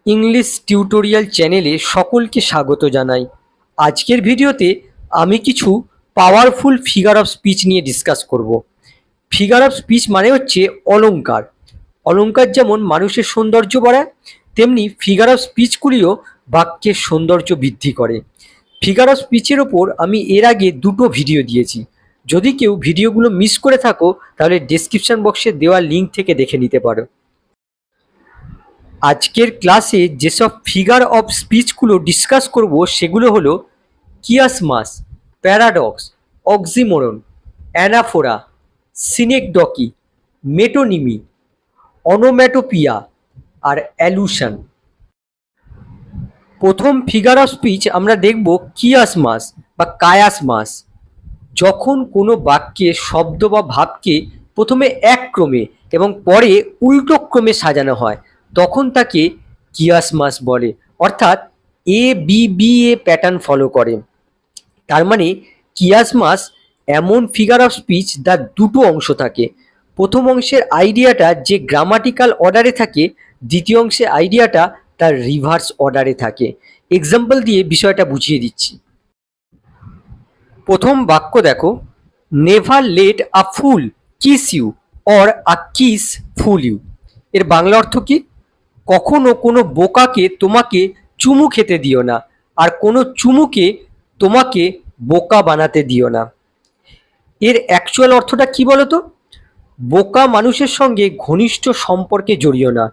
English tutorial চ্যানেলে সকলকে স্বাগত জানাই। আজকের ভিডিওতে আমি কিছু পাওয়ারফুল ফিগার অফ স্পিচ নিয়ে ডিসকাস করব। ফিগার অফ স্পিচ মানে হচ্ছে অলংকার। অলংকার যেমন মানুষের সৌন্দর্য বাড়ায়, তেমনি ফিগার অফ স্পিচগুলিও বাক্যের সৌন্দর্য বৃদ্ধি করে। ফিগার অফ স্পিচের ওপর আমি এর আগে দুটো ভিডিও দিয়েছি। যদি কেউ ভিডিওগুলো মিস করে থাকো তাহলে ডেসক্রিপশন বক্সে দেওয়া লিঙ্ক থেকে দেখে নিতে পারো। আজকের ক্লাসে যেসব ফিগার অফ স্পিচগুলো ডিসকাস করব সেগুলো হলো কিয়াসমাস, প্যারাডক্স, অক্সিমোরন, অ্যানাফোরা, সিনেকডকি, মেটোনিমি, অনোম্যাটোপিয়া আর অ্যালুশন। প্রথম ফিগার অফ স্পিচ আমরা দেখব কিয়াসমাস বা কায়াসমাস। যখন কোনো বাক্যে শব্দ বা ভাবকে প্রথমে এক ক্রমে এবং পরে উল্টো ক্রমে সাজানো হয় তখন তাকে কিয়াসমাস বলে, অর্থাৎ A B B A pattern follow করে। তার মানে কিয়াসমাস এমন ফিগার অফ স্পিচ যার দুটো অংশ থাকে। প্রথম অংশের আইডিয়াটা যে গ্রামাটিক্যাল অর্ডারে থাকে, দ্বিতীয় অংশের আইডিয়াটা তার রিভার্স অর্ডারে থাকে। এক্সাম্পল দিয়ে বিষয়টা বুঝিয়ে দিচ্ছি। প্রথম বাক্য দেখো, never let a fool kiss you or a kiss fool you. এর বাংলা অর্থ কি? কখনো কোনো বোকাকে তোমাকে চুমু খেতে দিও না, আর কোনো চুমুকে তোমাকে বোকা বানাতে দিও না। এর অ্যাকচুয়াল অর্থটা কি বলতো? বোকা মানুষের সঙ্গে ঘনিষ্ঠ সম্পর্কে জড়িও না,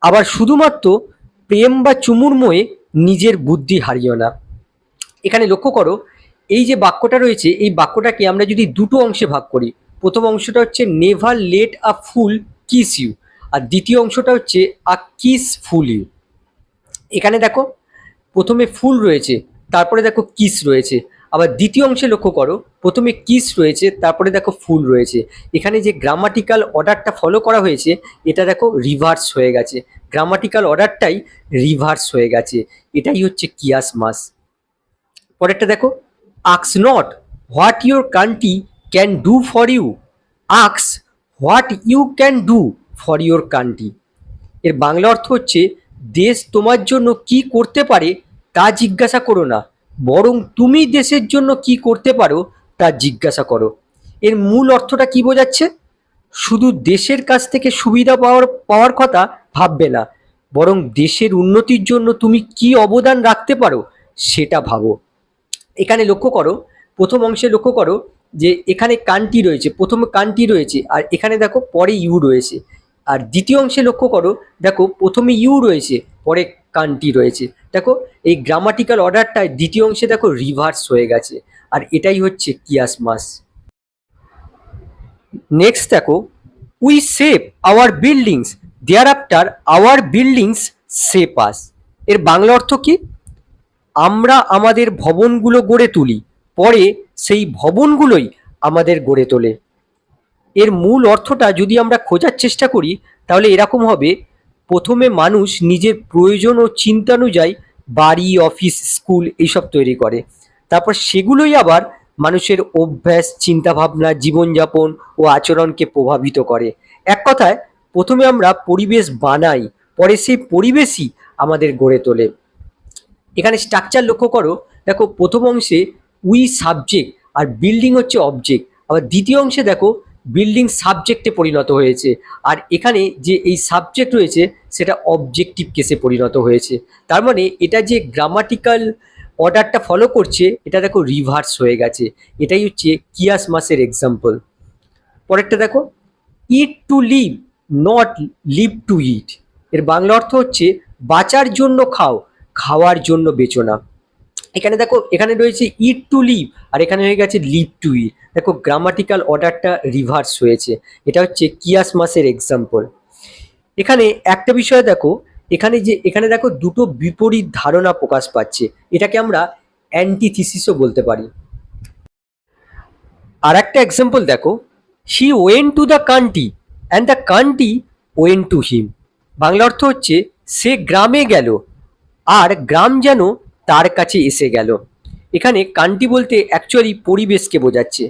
আবার শুধুমাত্র প্রেম বা চুমুর মোহে নিজের বুদ্ধি হারিও না। এখানে লক্ষ্য করো, এই যে বাক্যটা রয়েছে এই বাক্যটাকে আমরা যদি দুটো অংশে ভাগ করি, প্রথম অংশটা হচ্ছে never let a fool kiss you, আর দ্বিতীয় অংশটা হচ্ছে আ কিস ফুল ইউ। এখানে দেখো প্রথমে ফুল রয়েছে, তারপরে দেখো কিস রয়েছে। আবার দ্বিতীয় অংশে লক্ষ্য করো, প্রথমে কিস রয়েছে, তারপরে দেখো ফুল রয়েছে। এখানে যে গ্রামাটিক্যাল অর্ডারটা ফলো করা হয়েছে এটা দেখো রিভার্স হয়ে গেছে। গ্রামাটিক্যাল অর্ডারটাই রিভার্স হয়ে গেছে। এটাই হচ্ছে কিয়াসমাস। পরেরটা দেখো, আক্স not what your country can do for you, আক্স what you can do for your country. এর বাংলা অর্থ হচ্ছে, দেশ তোমার জন্য কি করতে পারে তা জিজ্ঞাসা করো না, বরং তুমি দেশের জন্য কি করতে পারো তা জিজ্ঞাসা করো। এর মূল অর্থটা কি বোঝাচ্ছে? শুধু দেশের কাছ থেকে সুবিধা পাওয়ার কথা ভাববে না, বরং দেশের উন্নতির জন্য তুমি কি অবদান রাখতে পারো সেটা ভাবো। এখানে লক্ষ্য করো, প্রথম অংশে লক্ষ্য করো যে এখানে কান্ট্রি রয়েছে, প্রথমে কান্ট্রি রয়েছে, আর এখানে দেখো পরে ইউ রয়েছে। আর দ্বিতীয় অংশে লক্ষ্য করো, দেখো প্রথমে ইউ রয়েছে, পরে কান্ট্রি রয়েছে। দেখো এই গ্রামাটিক্যাল অর্ডারটায় দ্বিতীয় অংশে দেখো রিভার্স হয়ে গেছে, আর এটাই হচ্ছে কিয়াসমাস। নেক্সট দেখো, we shape our buildings thereafter our buildings shape us. এর বাংলা অর্থ কি? আমরা আমাদের ভবনগুলো গড়ে তুলি, পরে সেই ভবনগুলোই আমাদের গড়ে তোলে। এর মূল অর্থটা যদি আমরা খোঁজার চেষ্টা করি তাহলে এরকম হবে, প্রথমে মানুষ নিজের প্রয়োজন ও চিন্তা অনুযায়ী বাড়ি, অফিস, স্কুল এইসব তৈরি করে, তারপর সেগুলোই আবার মানুষের অভ্যাস, চিন্তাভাবনা, জীবনযাপন ও আচরণকে প্রভাবিত করে। এক কথায়, প্রথমে আমরা পরিবেশ বানাই, পরে সেই পরিবেশই আমাদের গড়ে তোলে। এখানে স্ট্রাকচার লক্ষ্য করো, দেখো প্রথম অংশে উই সাবজেক্ট আর বিল্ডিং হচ্ছে অবজেক্ট, আবার দ্বিতীয় অংশে দেখো বিল্ডিং সাবজেক্টে পরিণত হয়েছে, আর এখানে যে এই সাবজেক্ট রয়েছে সেটা অবজেক্টিভ কেসে পরিণত হয়েছে। তার মানে এটা যে গ্রামাটিক্যাল অর্ডারটা ফলো করছে এটা দেখো রিভার্স হয়ে গেছে। এটাই হচ্ছে কিয়াসমাসের এক্সাম্পল। পরেরটা দেখো, eat to live not live to eat. এর বাংলা অর্থ হচ্ছে, বাঁচার জন্য খাও, খাওয়ার জন্য বেচো না। এখানে দেখো এখানে রয়েছে ইট টু লিভ, আর এখানে হয়ে গেছে লিভ টু ইট। দেখো গ্রামাটিক্যাল অর্ডারটা রিভার্স হয়েছে। এটা হচ্ছে কিয়াসমাসের এক্সাম্পল। এখানে একটা বিষয় দেখো, এখানে দেখো দুটো বিপরীত ধারণা প্রকাশ পাচ্ছে, এটাকে আমরা অ্যান্টিথিসিসও বলতে পারি। আর একটা এক্সাম্পল দেখো, he went to the country and the country went to him. Bangla অর্থ হচ্ছে, সে গ্রামে গেল আর গ্রাম যেন তার কাছে এসে গেল। এখানে কান্ট্রি বলতে অ্যাকচুয়ালি পরিবেশকে বোঝাচ্ছে।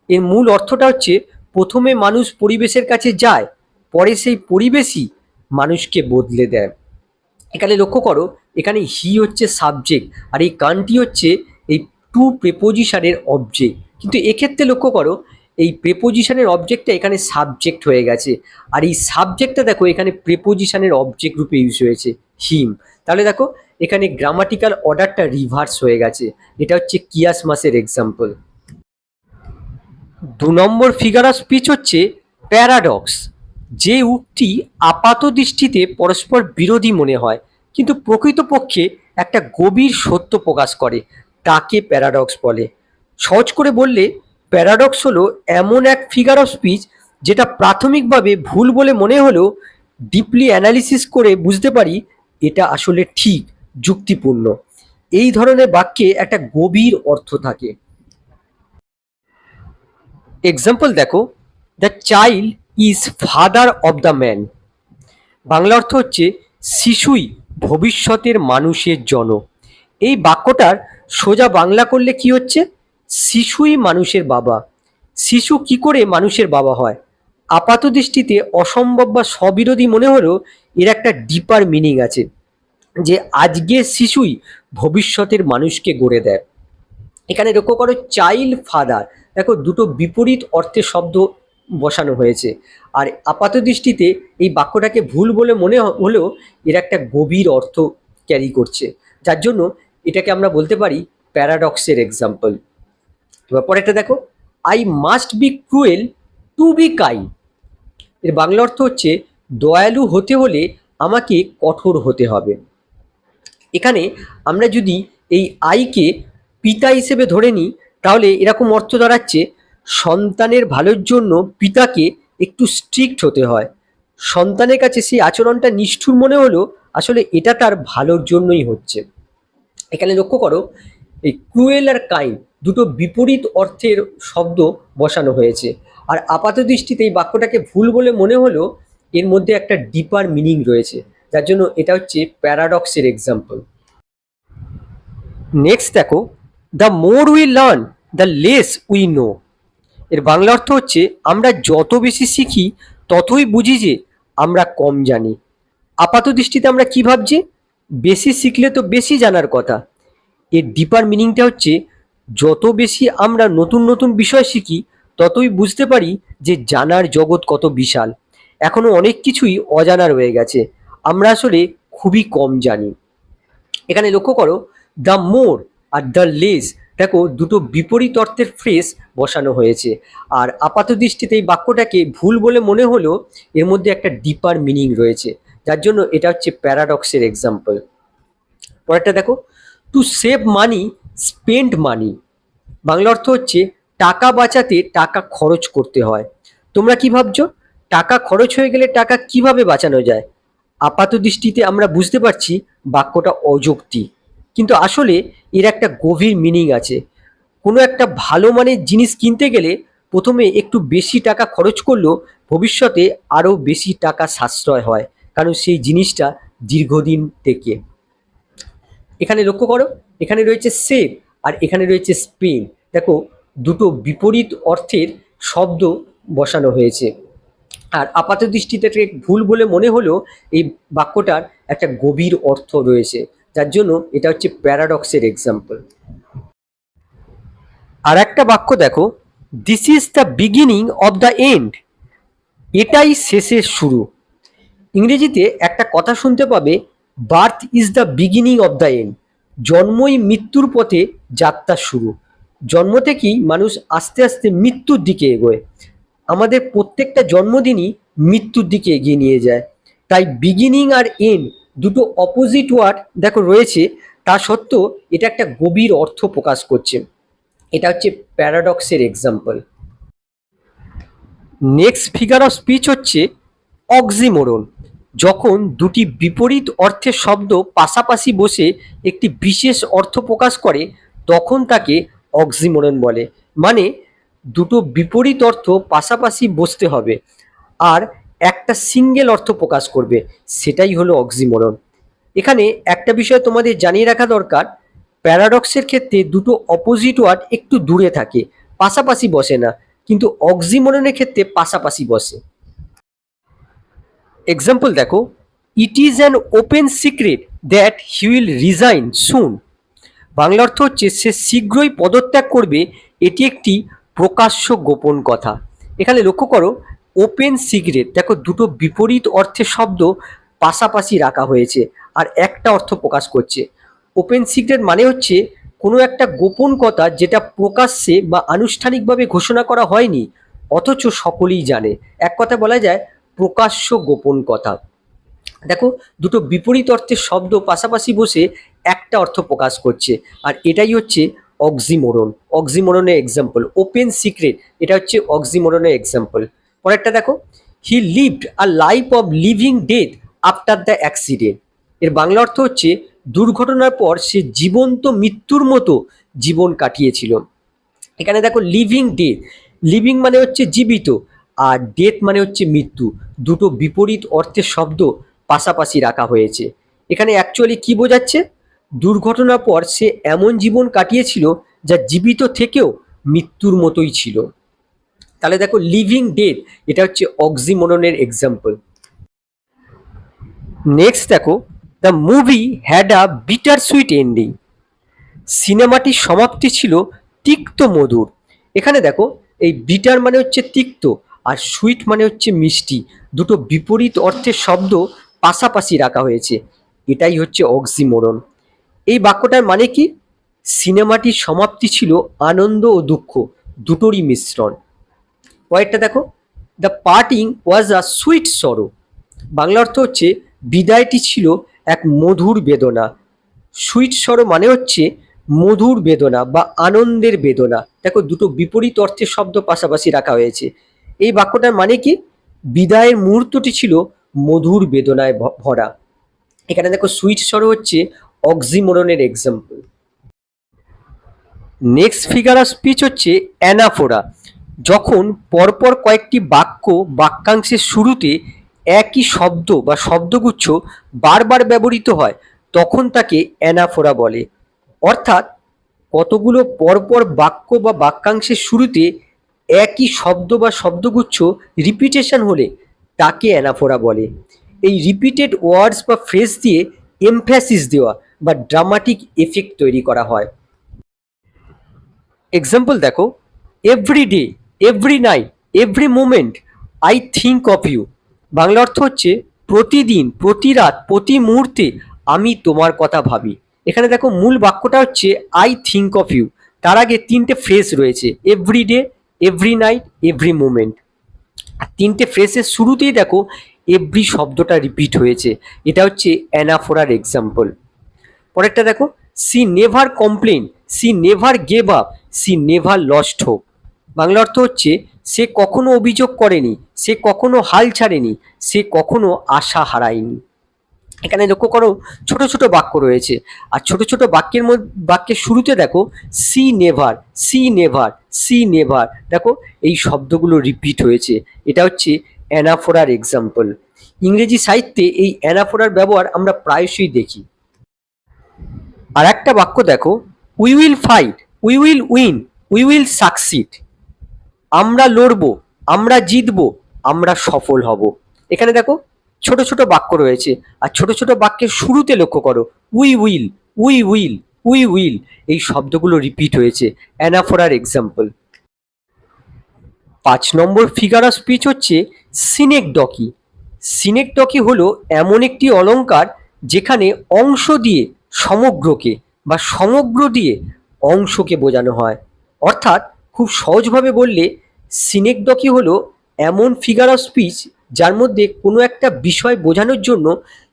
এর মূল অর্থটা হচ্ছে, প্রথমে মানুষ পরিবেশের কাছে যায়, পরে সেই পরিবেশই মানুষকে বদলে দেয়। এখানে লক্ষ্য করো, এখানে হি হচ্ছে সাবজেক্ট আর এই কানটি হচ্ছে এই টু প্রেপোজিশনের অবজেক্ট, কিন্তু এক্ষেত্রে লক্ষ্য করো এই প্রেপোজিশনের অবজেক্টটা এখানে সাবজেক্ট হয়ে গেছে, আর এই সাবজেক্টটা দেখো এখানে প্রেপোজিশনের অবজেক্ট রূপে ইউজ হয়েছে হিম। তাহলে দেখো এখানে গ্রামাটিক্যাল অর্ডারটা রিভার্স হয়ে গেছে। এটা হচ্ছে কিয়াসমাসের এক্সাম্পল। 2 নম্বর ফিগার অফ স্পিচ হচ্ছে প্যারাডক্স। যে উক্তি আপাত দৃষ্টিতে পরস্পর বিরোধী মনে হয় কিন্তু প্রকৃতপক্ষে একটা গভীর সত্য প্রকাশ করে, তাকে প্যারাডক্স বলে। সহজ করে বললে প্যারাডক্স হলো এমন এক ফিগার অফ স্পিচ যেটা প্রাথমিকভাবে ভুল বলে মনে হলেও ডিপলি অ্যানালিসিস করে বুঝতে পারি এটা আসলে ঠিক, যুক্তিপূর্ণ। এই ধরনের বাক্যে একটা গভীর অর্থ থাকে। এক্সাম্পল দেখো, the child is father of the man. Bangla অর্থ হচ্ছে শিশুই ভবিষ্যতের মানুষের জনক। এই বাক্যটার সোজা বাংলা করলে কি হচ্ছে, শিশুই মানুষের বাবা। শিশু কি করে মানুষের বাবা হয়? আপাত দৃষ্টিতে অসম্ভব বা স্ববিরোধী মনে হলেও এর একটা ডিপার মিনিং আছে, যে আজকের শিশুই ভবিষ্যতের মানুষকে গড়ে দেয়। এখানে লক্ষ্য করো চাইল্ড ফাদার, দেখো দুটো বিপরীত অর্থের শব্দ বসানো হয়েছে, আর আপাত দৃষ্টিতে এই বাক্যটাকে ভুল বলে মনে হলেও এর একটা গভীর অর্থ ক্যারি করছে, যার জন্য এটাকে আমরা বলতে পারি প্যারাডক্সের এক্সাম্পল। এবার পরেরটা দেখো, I must be cruel to be kind. এর বাংলা অর্থ হচ্ছে দয়ালু হতে হলে আমাকে কঠোর হতে হবে। এখানে আমরা যদি এই আইকে পিতা হিসেবে ধরে নিই তাহলে এরকম অর্থ দাঁড়াচ্ছে সন্তানের ভালোর জন্য পিতাকে একটু স্ট্রিক্ট হতে হয়। সন্তানের কাছে সেই আচরণটা নিষ্ঠুর মনে হলেও আসলে এটা তার ভালোর জন্যই হচ্ছে। এখানে লক্ষ্য করো এই ক্রুয়েল আর কাইন্ড দুটো বিপরীত অর্থের শব্দ বসানো হয়েছে, আর আপাত দৃষ্টিতে এই বাক্যটাকে ভুল বলে মনে হলেও এর মধ্যে একটা ডিপার মিনিং রয়েছে, যার জন্য এটা হচ্ছে প্যারাডক্সের এক্সাম্পল। নেক্সট দেখো, the more we learn the less we know. এর বাংলা অর্থ হচ্ছে আমরা যত বেশি শিখি ততই বুঝি যে আমরা কম জানি। আপাত দৃষ্টিতে আমরা কি ভাবছি, বেশি শিখলে তো বেশি জানার কথা। এর ডিপার মিনিংটা হচ্ছে যত বেশি আমরা নতুন নতুন বিষয় শিখি ততই বুঝতে পারি যে জানার জগৎ কত বিশাল। এখনো অনেক কিছুই অজানা রয়ে গেছে, আমরা আসলে খুবই কম জানি। এখানে লক্ষ্য করো the more are the less, দেখো দুটো বিপরীত অর্থের ফ্রেজ বসানো হয়েছে, আর আপাত দৃষ্টিতে এই বাক্যটাকে ভুল বলে মনে হলেও এর মধ্যে একটা ডিপার মিনিং রয়েছে, যার জন্য এটা হচ্ছে প্যারাডক্সের এক্সাম্পল। পরেরটা দেখো, to save money spend money. Bangla অর্থ হচ্ছে টাকা বাঁচাতে টাকা খরচ করতে হয়। তোমরা কি ভাবছো, টাকা খরচ হয়ে গেলে টাকা কিভাবে বাঁচানো যায়? আপাত দৃষ্টিতে আমরা বুঝতে পারছি বাক্যটা অযৌক্তিক, কিন্তু আসলে এর একটা গভীর মিনিং আছে। কোনো একটা ভালো মানের জিনিস কিনতে গেলে প্রথমে একটু বেশি টাকা খরচ করলেও ভবিষ্যতে আরও বেশি টাকা সাশ্রয় হয়, কারণ সেই জিনিসটা দীর্ঘদিন টেকে। এখানে লক্ষ্য করো, এখানে রয়েছে সেভ আর এখানে রয়েছে স্পেন। দেখো দুটো বিপরীত অর্থের শব্দ বসানো হয়েছে, আর আপাত দৃষ্টিতে ভুল বলে মনে হলেও এই বাক্যটার একটা গভীর অর্থ রয়েছে, যার জন্য এটা হচ্ছে প্যারাডক্সের এক্সাম্পল। আর একটা বাক্য দেখো, this is the beginning of the end. এটাই শেষের শুরু। ইংরেজিতে একটা কথা শুনতে পাবে, birth is the beginning of the end. জন্মই মৃত্যুর পথে যাত্রা শুরু। জন্ম থেকেই মানুষ আস্তে আস্তে মৃত্যুর দিকে এগোয়। আমাদের প্রত্যেকটা জন্মদিনই মৃত্যুর দিকে এগিয়ে নিয়ে যায়। তাই বিগিনিং আর এন্ড দুটো অপোজিট ওয়ার্ড দেখো রয়েছে, তা সত্ত্বেও এটা একটা গভীর অর্থ প্রকাশ করছে। এটা হচ্ছে প্যারাডক্সের example. Next figure of speech হচ্ছে অক্সিমোরন। যখন দুটি বিপরীত অর্থের শব্দ পাশাপাশি বসে একটি বিশেষ অর্থ প্রকাশ করে তখন তাকে অক্সিমোরন বলে। মানে দুটো বিপরীত অর্থ পাশাপাশি বসতে হবে আর একটা সিঙ্গেল অর্থ প্রকাশ করবে, সেটাই হলো অক্সিমোরন। এখানে একটা বিষয় তোমাদের জানিয়ে রাখা দরকার, প্যারাডক্সের ক্ষেত্রে দুটো অপোজিট ওয়ার্ড একটু দূরে থাকে, পাশাপাশি বসে না, কিন্তু অক্সিমোরনের ক্ষেত্রে পাশাপাশি বসে। এক্সাম্পল দেখো, it is an open secret that he will resign soon. Bangla অর্থ হচ্ছে সে শীঘ্রই পদত্যাগ করবে, এটি একটি প্রকাশ্য গোপন কথা। এখানে লক্ষ্য করো ওপেন সিক্রেট, দেখো দুটো বিপরীত অর্থের শব্দ পাশাপাশি রাখা হয়েছে আর একটা অর্থ প্রকাশ করছে। ওপেন সিক্রেট মানে হচ্ছে কোনো একটা গোপন কথা যেটা প্রকাশ্যে বা আনুষ্ঠানিকভাবে ঘোষণা করা হয়নি অথচ সকলেই জানে, এক কথা বলা যায় প্রকাশ্য গোপন কথা। দেখো দুটো বিপরীত অর্থের শব্দ পাশাপাশি বসে একটা অর্থ প্রকাশ করছে আর এটাই হচ্ছে অক্সিমোরন। অক্সিমোরনের এক্সাম্পল ওপেন সিক্রেট, এটা হচ্ছে অক্সিমোরনের এক্সাম্পল। পরেরটা দেখো, he lived a life of living death after the accident. এর বাংলা অর্থ হচ্ছে দুর্ঘটনার পর সে জীবন্ত মৃত্যুর মতো জীবন কাটিয়েছিল। এখানে দেখো লিভিং ডেথ, লিভিং মানে হচ্ছে জীবিত আর ডেথ মানে হচ্ছে মৃত্যু, দুটো বিপরীত অর্থের শব্দ পাশাপাশি রাখা হয়েছে। এখানে অ্যাকচুয়ালি কি বোঝাচ্ছে, দুর্ঘটনার পর সে এমন জীবন কাটিয়েছিল যা জীবিত থেকেও মৃত্যুর মতোই ছিল। তাহলে দেখো লিভিং ডেথ এটা হচ্ছে অক্সিমোরনের এক্সাম্পল। নেক্সট দেখো, the movie had a bitter sweet ending. সিনেমাটির সমাপ্তি ছিল তিক্ত মধুর। এখানে দেখো এই বিটার মানে হচ্ছে তিক্ত আর সুইট মানে হচ্ছে মিষ্টি, দুটো বিপরীত অর্থের শব্দ পাশাপাশি রাখা হয়েছে, এটাই হচ্ছে অক্সিমোরন। এই বাক্যটার মানে কি, সিনেমাটির সমাপ্তি ছিল আনন্দ ও দুঃখ দুটোরই মিশ্রণ। পরেরটা দেখো, the parting was a sweet সরো। বাংলা অর্থ হচ্ছে বিদায়টি ছিল এক মধুর বেদনা। সুইট সরো মানে হচ্ছে মধুর বেদনা বা আনন্দের বেদনা। দেখো দুটো বিপরীত অর্থের শব্দ পাশাপাশি রাখা হয়েছে। এই বাক্যটার মানে কি, বিদায়ের মুহূর্তটি ছিল মধুর বেদনায় ভরা। এখানে দেখো সুইট সরো হচ্ছে অক্সিমোরনের example. Next figure of speech হচ্ছে অ্যানাফোরা। যখন পরপর কয়েকটি বাক্যাংশের শুরুতে একই শব্দ বা শব্দগুচ্ছ বারবার ব্যবহৃত হয় তখন তাকে অ্যানাফোরা বলে। অর্থাৎ কতগুলো পরপর বাক্য বা বাক্যাংশের শুরুতে একই শব্দ বা শব্দগুচ্ছ রিপিটেশন হলে তাকে অ্যানাফোরা বলে। এই রিপিটেড ওয়ার্ডস বা ফ্রেজ দিয়ে এমফ্যাসিস দেওয়া বা ড্রামাটিক এফেক্ট তৈরি করা হয়। এক্সাম্পল দেখো, every day, every night, every moment I think of you. Bangla অর্থ হচ্ছে প্রতিদিন, প্রতি রাত, প্রতি মুহূর্তে আমি তোমার কথা ভাবি। এখানে দেখো মূল বাক্যটা হচ্ছে আই থিঙ্ক অফ ইউ, তার আগে তিনটে ফ্রেজ রয়েছে, every day, every night, every moment. আর তিনটে ফ্রেজের শুরুতেই দেখো এভরি শব্দটা রিপিট হয়েছে, এটা হচ্ছে অ্যানাফোরার এক্সাম্পল। পরেরটা দেখো, C never complain, she never gave up, she never lost hope. Bangla অর্থ হচ্ছে সে কখনো অভিযোগ করেনি, সে কখনো হাল ছাড়েনি, সে কখনো আশা হারায়নি। এখানে লক্ষ্য করো ছোট ছোট বাক্য রয়েছে আর ছোট ছোট বাক্যের শুরুতে দেখো C never, see never, see never, দেখো এই শব্দগুলো রিপিট হয়েছে, এটা হচ্ছে অ্যানাফোরার এক্সাম্পল। ইংরেজি সাহিত্যে এই অ্যানাফোরার ব্যবহার আমরা প্রায়শই দেখি। আর একটা বাক্য দেখো, we will fight, we will win, we will succeed. আমরা লড়বো, আমরা জিতবো, আমরা সফল হব। এখানে দেখো ছোট ছোট বাক্য রয়েছে আর ছোট ছোট বাক্যের শুরুতে লক্ষ্য করো we will, we will, we will, এই শব্দগুলো রিপিট হয়েছে, অ্যানাফোরার এক্সাম্পল। 5 নম্বর ফিগার অফ স্পিচ হচ্ছে সিনেকডকি। সিনেকডকি হলো এমন একটি অলংকার যেখানে অংশ দিয়ে সমগ্রকে বা সমগ্র দিয়ে অংশকে বোঝানো হয়। অর্থাৎ খুব সহজভাবে বললে সিনেকডকি হলো এমন ফিগার অফ স্পিচ যার মধ্যে কোনো একটা বিষয় বোঝানোর জন্য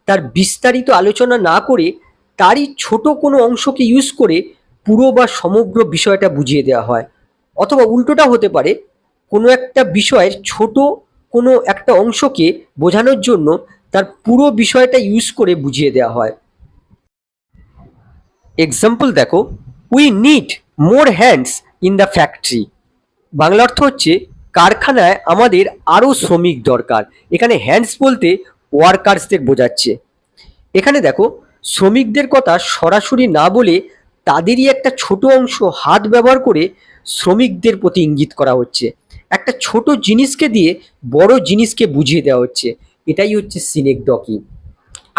তার বিস্তারিত আলোচনা না করে তারই ছোট কোনো অংশকে ইউজ করে পুরো বা সমগ্র বিষয়টা বুঝিয়ে দেওয়া হয়। অথবা উল্টোটা হতে পারে, কোনো একটা বিষয়ের ছোট কোনো একটা অংশকে বোঝানোর জন্য তার পুরো বিষয়টা ইউজ করে বুঝিয়ে দেওয়া হয়। এক্সাম্পল দেখো, we need more hands in the factory. Bangla অর্থ হচ্ছে কারখানায় আমাদের আরও শ্রমিক দরকার। এখানে হ্যান্ডস বলতে ওয়ার্কার্সদের বোঝাচ্ছে। এখানে দেখো শ্রমিকদের কথা সরাসরি না বলে তাদেরই একটা ছোট অংশ হাত ব্যবহার করে শ্রমিকদের প্রতি ইঙ্গিত করা হচ্ছে। একটা ছোট জিনিসকে দিয়ে বড় জিনিসকে বুঝিয়ে দেওয়া হচ্ছে, এটাই হচ্ছে সিনেকডকি।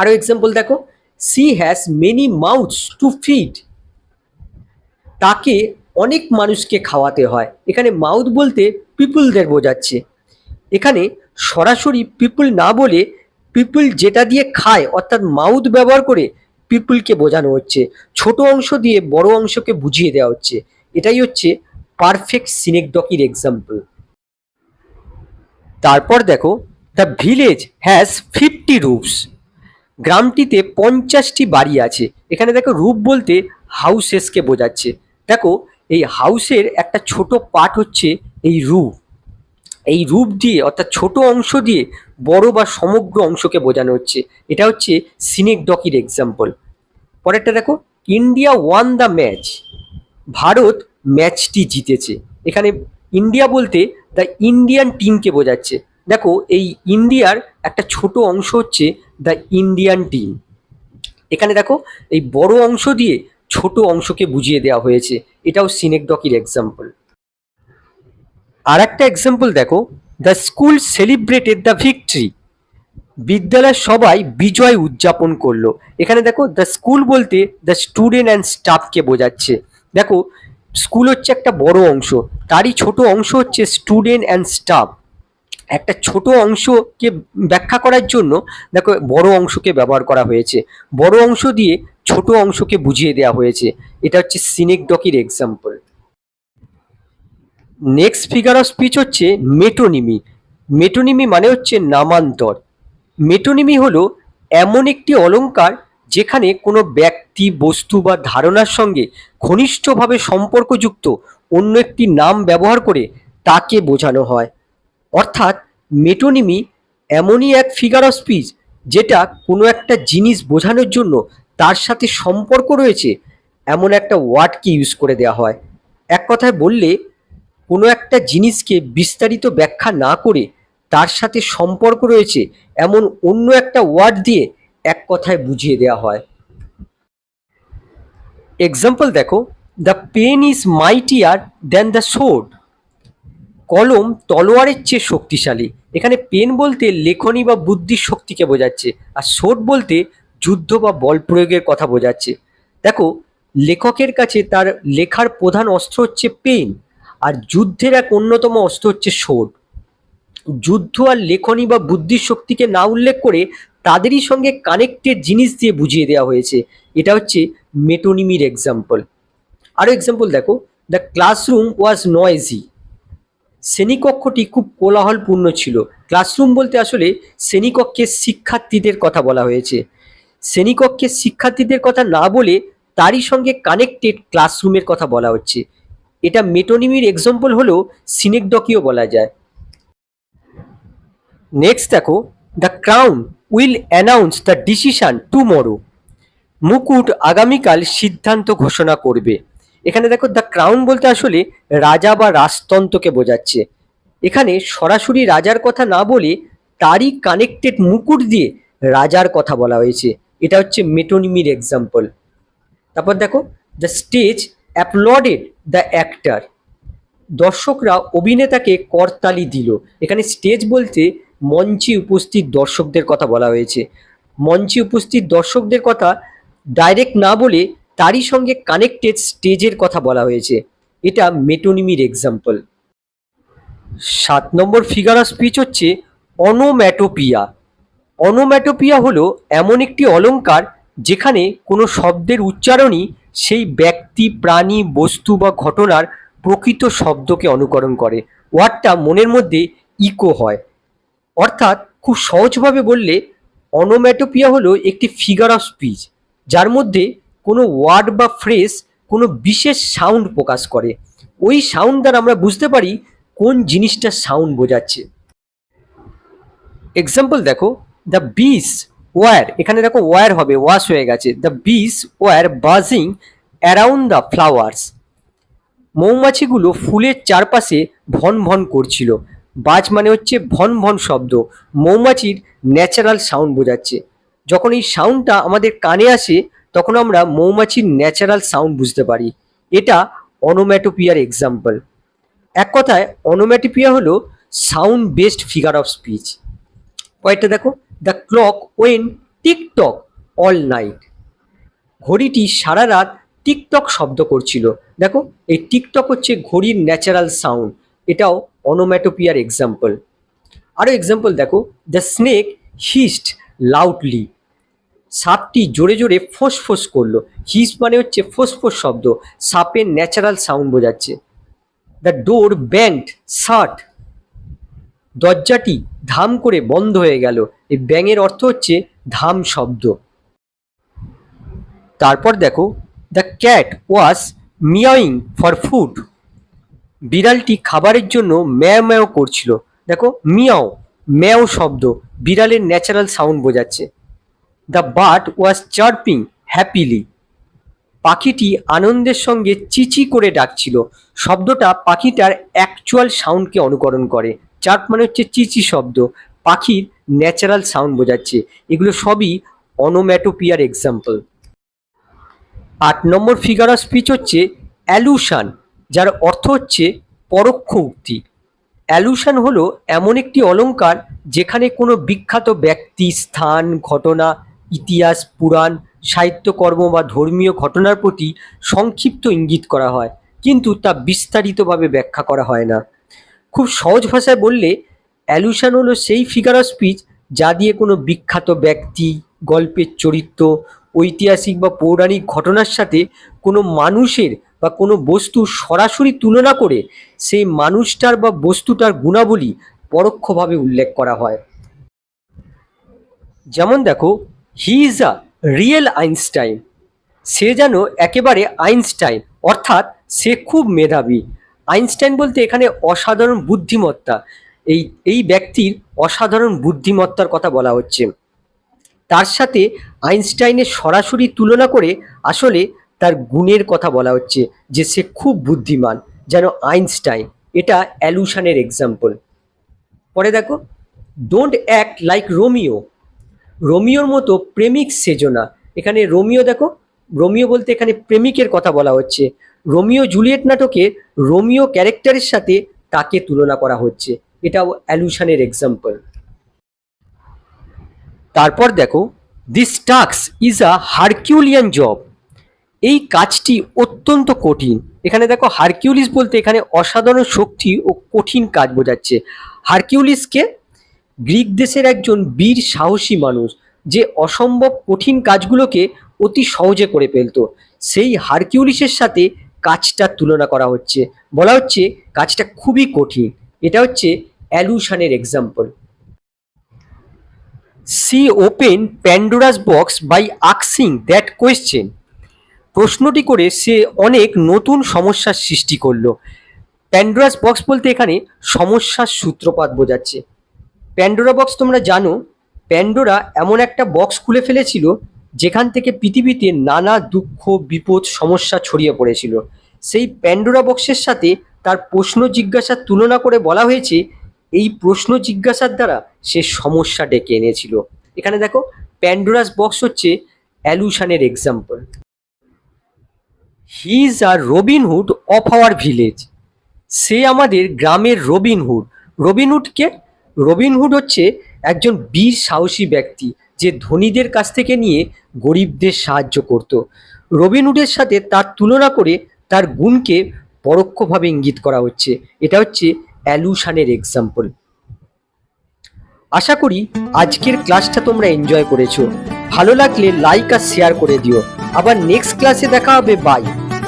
আরো এক্সাম্পল দেখো, she has many মাউথস to feed, তাকে অনেক মানুষকে খাওয়াতে হয়। এখানে মাউথ বলতে পিপুলদের বোঝাচ্ছে। এখানে সরাসরি পিপুল না বলে পিপুল যেটা দিয়ে খায় অর্থাৎ মাউথ ব্যবহার করে পিপুলকে বোঝানো হচ্ছে, ছোট অংশ দিয়ে বড় অংশকে বুঝিয়ে দেওয়া হচ্ছে। এটাই হচ্ছে পারফেক্ট সিনেকডকির এক্সাম্পল। তারপর দেখো, দ্য ভিলেজ হ্যাজ 50 রুফস, গ্রামটিতে 50টি বাড়ি আছে। এখানে দেখো রুফ বলতে হাউসেসকে বোঝাচ্ছে। দেখো এই হাউসের একটা ছোট পার্ট হচ্ছে এই রুফ। এই রূপ দিয়ে অর্থাৎ ছোট অংশ দিয়ে বড় বা সমগ্র অংশকে বোঝানো হচ্ছে। এটা হচ্ছে সিনেকডকির এক্সাম্পল। পরেরটা দেখো, India one the match, Bharat ম্যাচটি জিতেছে। এখানে ইন্ডিয়া বলতে দ্য ইন্ডিয়ান টিমকে বোঝাচ্ছে। দেখো এই ইন্ডিয়ার একটা ছোট অংশ হচ্ছে দ্য ইন্ডিয়ান টিম। এখানে দেখো এই বড় অংশ দিয়ে ছোট অংশকে বুঝিয়ে দেওয়া হয়েছে। এটাও সিনেকডকির এক্সাম্পল। আর একটা এক্সাম্পল দেখো, the school celebrated the victory, বিদ্যালয়ের সবাই বিজয় উদযাপন করলো। এখানে দেখো দ্য স্কুল বলতে দ্য স্টুডেন্ট অ্যান্ড স্টাফকে বোঝাচ্ছে। দেখো স্কুল হচ্ছে একটা বড় অংশ, তারই ছোট অংশ হচ্ছে স্টুডেন্ট অ্যান্ড স্টাফ। একটা ছোট অংশকে ব্যাখ্যা করার জন্য দেখো বড় অংশকে ব্যবহার করা হয়েছে, বড় অংশ দিয়ে ছোট অংশকে বুঝিয়ে দেওয়া হয়েছে। এটা হচ্ছে সিনেকডকির example. Next figure of speech হচ্ছে মেটোনিমি। মেটোনিমি মানে হচ্ছে নামান্তর। মেটোনিমি হলো এমন একটি অলংকার যেখানে কোনো ব্যক্তি, বস্তু বা ধারণার সঙ্গে ঘনিষ্ঠভাবে সম্পর্কযুক্ত অন্য একটি নাম ব্যবহার করে তাকে বোঝানো হয়। অর্থাৎ মেটোনিমি এমনই এক ফিগার অফ স্পিচ যেটা কোনো একটা জিনিস বোঝানোর জন্য তার সাথে সম্পর্ক রয়েছে এমন একটা ওয়ার্ডকে ইউজ করে দেওয়া হয়। এক কথায় বললে কোনো একটা জিনিসকে বিস্তারিত ব্যাখ্যা না করে তার সাথে সম্পর্ক রয়েছে এমন অন্য একটা ওয়ার্ড দিয়ে এক কথায় বুঝিয়ে দেওয়া হয়। এক্সাম্পল দেখো, the pen is mightier than the sword, কলম তলোয়ারের চেয়ে শক্তিশালী। এখানে পেন বলতে লেখনী বা বুদ্ধির শক্তিকে বোঝাচ্ছে, আর সোর্ড বলতে যুদ্ধ বা বল প্রয়োগের কথা বোঝাচ্ছে। দেখো লেখকের কাছে তার লেখার প্রধান অস্ত্র হচ্ছে পেন, আর যুদ্ধের এক অন্যতম অস্ত্র হচ্ছে সোর্ড। যুদ্ধ আর লেখনী বা বুদ্ধির শক্তিকে না উল্লেখ করে তাদেরই সঙ্গে কানেক্টেড জিনিস দিয়ে বুঝিয়ে দেওয়া হয়েছে। এটা হচ্ছে মেটোনিমির এক্সাম্পল। আরও এক্সাম্পল দেখো, দ্য ক্লাসরুম ওয়াজ নয়েজি, শ্রেণীকক্ষটি খুব কোলাহলপূর্ণ ছিল। ক্লাসরুম বলতে আসলে শ্রেণীকক্ষের শিক্ষার্থীদের কথা বলা হয়েছে। শ্রেণীকক্ষের শিক্ষার্থীদের কথা না বলে তারই সঙ্গে কানেক্টেড ক্লাসরুমের কথা বলা হচ্ছে। এটা মেটোনিমির এক্সাম্পল হলেও সিনেকডকিও বলা যায়। নেক্সট দেখো, the crown will announce the decision tomorrow, মুকুট আগামীকাল সিদ্ধান্ত ঘোষণা করবে। এখানে দেখো দ্য ক্রাউন বলতে আসলে রাজা বা রাজতন্ত্রকে বোঝাচ্ছে। এখানে সরাসরি রাজার কথা না বলে তারই কানেক্টেড মুকুট দিয়ে রাজার কথা বলা হয়েছে। এটা হচ্ছে মেটোনিমির এক্সাম্পল। তারপর দেখো, দ্য স্টেজ অ্যাপ্লডেড দ্য অ্যাক্টর, দর্শকরা অভিনেতাকে করতালি দিল। এখানে স্টেজ বলতে মঞ্চে উপস্থিত দর্শকদের কথা বলা হয়েছে। মঞ্চে উপস্থিত দর্শকদের কথা ডাইরেক্ট না বলে তারই সঙ্গে কানেক্টেড স্টেজের কথা বলা হয়েছে। এটা মেটোনিমির এক্সাম্পল। 7 নম্বর ফিগার অফ স্পিচ হচ্ছে অনোম্যাটোপিয়া। অনোম্যাটোপিয়া হলো এমন একটি অলংকার যেখানে কোনো শব্দের উচ্চারণই সেই ব্যক্তি, প্রাণী, বস্তু বা ঘটনার প্রকৃত শব্দকে অনুকরণ করে। ওয়ার্ডটা মনের মধ্যে ইকো হয়। অর্থাৎ খুব সহজভাবে বললে অনোম্যাটোপিয়া হলো একটি ফিগার অফ স্পিচ যার মধ্যে কোনো ওয়ার্ড বা ফ্রেজ কোনো বিশেষ সাউন্ড প্রকাশ করে। ওই সাউন্ড দ্বারা আমরা বুঝতে পারি কোন জিনিসটা সাউন্ড বোঝাচ্ছে। এক্সাম্পল দেখো, দ্য বিস ওয়ার, এখানে দেখো ওয়ার হবে, ওয়াশ হয়ে গেছে। The bees were buzzing around the flowers, মৌমাছিগুলো ফুলের চারপাশে ভন ভন করছিল। বাজ মানে হচ্ছে ভন ভন শব্দ, মৌমাছির ন্যাচারাল সাউন্ড বোঝাচ্ছে। যখন এই সাউন্ডটা আমাদের কানে আসে তখন আমরা মৌমাছির ন্যাচারাল সাউন্ড বুঝতে পারি। এটা অনোম্যাটোপিয়ার এক্সাম্পল। এক কথায় অনোম্যাটোপিয়া হলো sound based figure of speech. কয়েকটা দেখো, the clock went TikTok all night. ঘড়িটি সারা রাত টিকটক শব্দ করছিল। দেখো, এই টিকটক হচ্ছে ঘড়ির ন্যাচারাল সাউন্ড, এটাও অনোম্যাটোপিয়ার এক্সাম্পল। আরও এক্সাম্পল দেখো, দ্য স্নেক হিস্ট লাউডলি। সাপটি জোরে জোরে ফোঁস করলো। হিস মানে হচ্ছে ফোঁস শব্দ, সাপের ন্যাচারাল সাউন্ড বোঝাচ্ছে। দ্য ডোর ব্যাংড শাট। দরজাটি ধাম করে বন্ধ হয়ে গেল। এই ব্যাঙের অর্থ হচ্ছে ধাম শব্দ। তারপর দেখো, the cat was mewing for food. বিড়ালটি খাবারের জন্য ম্যাও ম্যাও করছিল। দেখো, মিয়াও ম্যাও শব্দ বিড়ালের ন্যাচারাল সাউন্ড বোঝাচ্ছে। The bird was chirping happily. পাখিটি আনন্দের সঙ্গে চিচি করে ডাকছিল। শব্দটা পাখিটার অ্যাকচুয়াল সাউন্ডকে অনুকরণ করে। চার্প মানে হচ্ছে চিচি শব্দ, পাখির ন্যাচারাল সাউন্ড বোঝাচ্ছে। এগুলো সবই অনোম্যাটোপিয়ার এক্সাম্পল। 8 নম্বর ফিগার অফ স্পিচ হচ্ছে অ্যালুশন, যার অর্থ হচ্ছে পরোক্ষ উক্তি। অ্যালুশন হলো এমন একটি অলঙ্কার যেখানে কোনো বিখ্যাত ব্যক্তি, স্থান, ঘটনা, ইতিহাস, পুরাণ, সাহিত্যকর্ম বা ধর্মীয় ঘটনার প্রতি সংক্ষিপ্ত ইঙ্গিত করা হয়, কিন্তু তা বিস্তারিতভাবে ব্যাখ্যা করা হয় না। খুব সহজ ভাষায় বললে অ্যালুশন হলো সেই ফিগার অফ স্পিচ যা দিয়ে কোনো বিখ্যাত ব্যক্তি, গল্পের চরিত্র, ঐতিহাসিক বা পৌরাণিক ঘটনার সাথে কোনো মানুষের বা কোনো বস্তুর সরাসরি তুলনা করে সেই মানুষটার বা বস্তুটার গুণাবলী পরোক্ষভাবে উল্লেখ করা হয়। যেমন দেখো, he is a real Einstein. সে যেন একেবারে আইনস্টাইন, অর্থাৎ সে খুব মেধাবী। আইনস্টাইন বলতে এখানে অসাধারণ বুদ্ধিমত্তা, এই ব্যক্তির অসাধারণ বুদ্ধিমত্তার কথা বলা হচ্ছে। তার সাথে আইনস্টাইনের সরাসরি তুলনা করে আসলে তার গুণের কথা বলা হচ্ছে, যে সে খুব বুদ্ধিমান, যেন আইনস্টাইন। এটা অ্যালুশনের এক্সাম্পল। পরে দেখো, ডোন্ট অ্যাক্ট লাইক রোমিও। রোমিওর মতো প্রেমিক সেজো না। এখানে রোমিও, দেখো, রোমিও বলতে এখানে প্রেমিকের কথা বলা হচ্ছে। রোমিও জুলিয়েট নাটকে রোমিও ক্যারেক্টারের সাথে তাকে তুলনা করা হচ্ছে, এটাও অ্যালুশনের এক্সাম্পল। তারপর দেখো, this task is a Herculean job. এই কাজটি অত্যন্ত কঠিন। এখানে দেখো, হারকিউলিস বলতে এখানে অসাধারণ শক্তি ও কঠিন কাজ বোঝাচ্ছে। হারকিউলিসকে গ্রিক দেশের একজন বীর সাহসী মানুষ, যে অসম্ভব কঠিন কাজগুলোকে অতি সহজে করে ফেলতো। সেই হারকিউলিসের সাথে কাজটার তুলনা করা হচ্ছে, বলা হচ্ছে কাজটা খুবই কঠিন। এটা হচ্ছে অ্যালুশনের example. She open Pandora's box by asking that question. প্রশ্নটি করে সে অনেক নতুন সমস্যার সৃষ্টি করলো। প্যান্ডোরাস বক্স বলতে এখানে সমস্যার সূত্রপাত বোঝাচ্ছে। প্যান্ডোরা বক্স তোমরা জানো, প্যান্ডোরা এমন একটা বক্স খুলে ফেলেছিল যেখান থেকে পৃথিবীতে নানা দুঃখ, বিপদ, সমস্যা ছড়িয়ে পড়েছিল। সেই প্যান্ডোরা বক্সের সাথে তার প্রশ্ন জিজ্ঞাসার তুলনা করে বলা হয়েছে এই প্রশ্ন জিজ্ঞাসার দ্বারা সে সমস্যা ডেকে এনেছিল। এখানে দেখো, প্যান্ডোরাস বক্স হচ্ছে অ্যালুশনের example. He is a Robin Hood of our village. সে আমাদের গ্রামের রবিনহুড। রবিনহুডকে, রবিনহুড হচ্ছে একজন বীর সাহসী ব্যক্তি, যে ধনীদের কাছ থেকে নিয়ে গরিবদের সাহায্য করত। রবিনহুডের সাথে তার তুলনা করে তার গুণকে পরোক্ষভাবে ইঙ্গিত করা হচ্ছে। এটা হচ্ছে অ্যালুশনের এক্সাম্পল। আশা করি আজকের ক্লাসটা তোমরা এনজয় করেছো। ভালো লাগলে লাইক আর শেয়ার করে দিও। আবার নেক্সট ক্লাসে দেখা হবে। বাই।